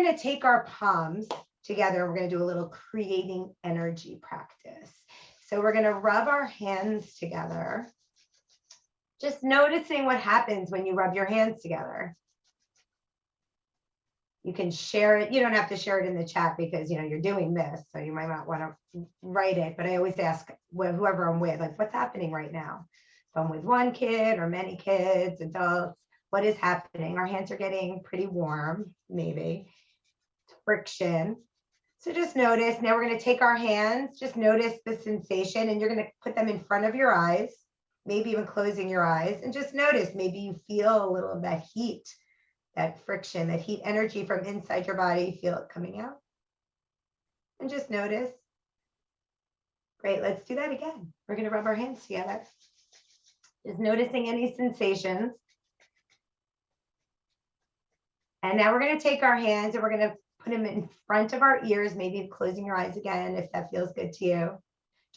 going to take our palms together and we're going to do a little creating energy practice. So we're going to rub our hands together. Just noticing what happens when you rub your hands together. You can share it. You don't have to share it in the chat because, you know, you're doing this, so you might not want to write it. But I always ask whoever I'm with, like, what's happening right now? If I'm with one kid or many kids, adults, what is happening? Our hands are getting pretty warm, maybe. Friction. So just notice. Now we're going to take our hands. Just notice the sensation, and you're going to put them in front of your eyes, maybe even closing your eyes, and just notice. Maybe you feel a little of that heat. That friction, that heat energy from inside your body, feel it coming out. And just notice. Great, let's do that again. We're going to rub our hands together. Just noticing any sensations. And now we're going to take our hands and we're going to put them in front of our ears, maybe closing your eyes again if that feels good to you.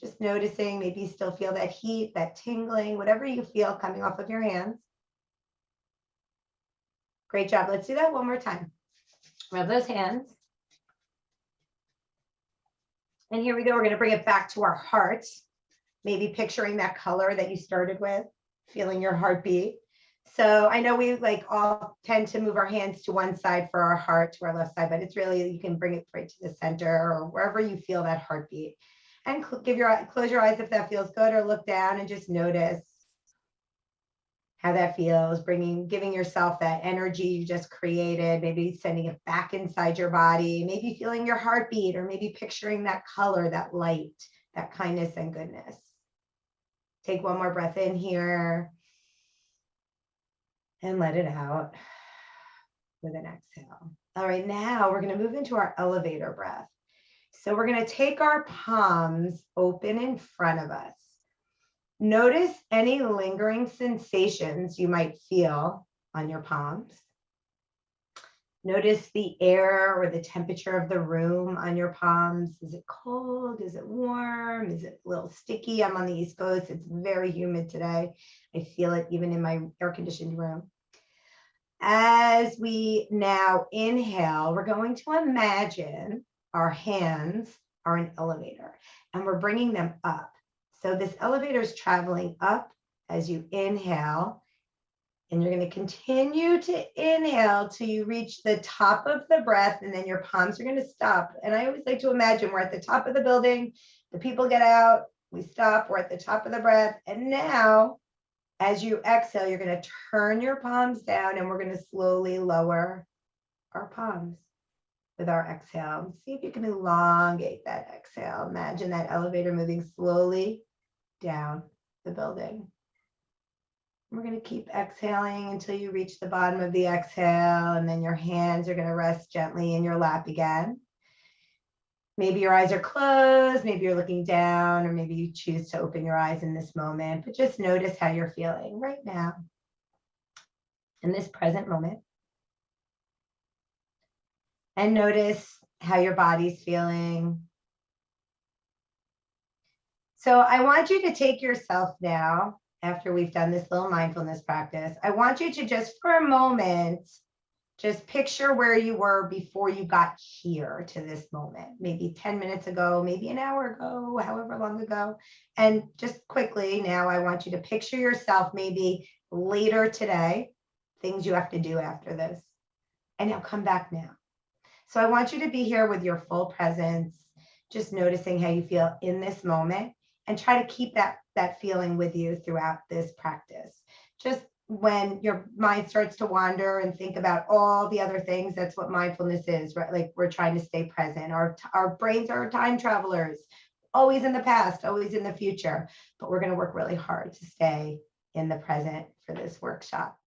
Just noticing, maybe you still feel that heat, that tingling, whatever you feel coming off of your hands. Great job. Let's do that one more time. Rub those hands. And here we go. We're going to bring it back to our heart. Maybe picturing that color that you started with, feeling your heartbeat. So I know we like all tend to move our hands to one side for our heart, to our left side, but it's really, you can bring it right to the center or wherever you feel that heartbeat. And close your eyes if that feels good, or look down and just notice how that feels, giving yourself that energy you just created, maybe sending it back inside your body, maybe feeling your heartbeat, or maybe picturing that color, that light, that kindness and goodness. Take one more breath in here and let it out with an exhale. All right, now we're going to move into our elevator breath. So we're going to take our palms open in front of us. Notice any lingering sensations you might feel on your palms. Notice the air or the temperature of the room on your palms. Is it cold? Is it warm? Is it a little sticky? I'm on the East Coast. It's very humid today. I feel it even in my air-conditioned room. As we now inhale, we're going to imagine our hands are an elevator and we're bringing them up. So this elevator is traveling up as you inhale, and you're going to continue to inhale till you reach the top of the breath, and then your palms are going to stop. And I always like to imagine we're at the top of the building, the people get out, we stop, we're at the top of the breath. And now, as you exhale, you're going to turn your palms down, and we're going to slowly lower our palms with our exhale. See if you can elongate that exhale. Imagine that elevator moving slowly down the building. We're going to keep exhaling until you reach the bottom of the exhale, and then your hands are going to rest gently in your lap again. Maybe your eyes are closed, maybe you're looking down, or maybe you choose to open your eyes in this moment, but just notice how you're feeling right now in this present moment. And notice how your body's feeling. So I want you to take yourself now, after we've done this little mindfulness practice, I want you to just for a moment, just picture where you were before you got here to this moment, maybe 10 minutes ago, maybe an hour ago, however long ago. And just quickly now, I want you to picture yourself maybe later today, things you have to do after this. And now come back now. So I want you to be here with your full presence, just noticing how you feel in this moment, and try to keep that feeling with you throughout this practice. Just when your mind starts to wander and think about all the other things, that's what mindfulness is, right? Like we're trying to stay present. Our brains are time travelers, always in the past, always in the future, but we're going to work really hard to stay in the present for this workshop.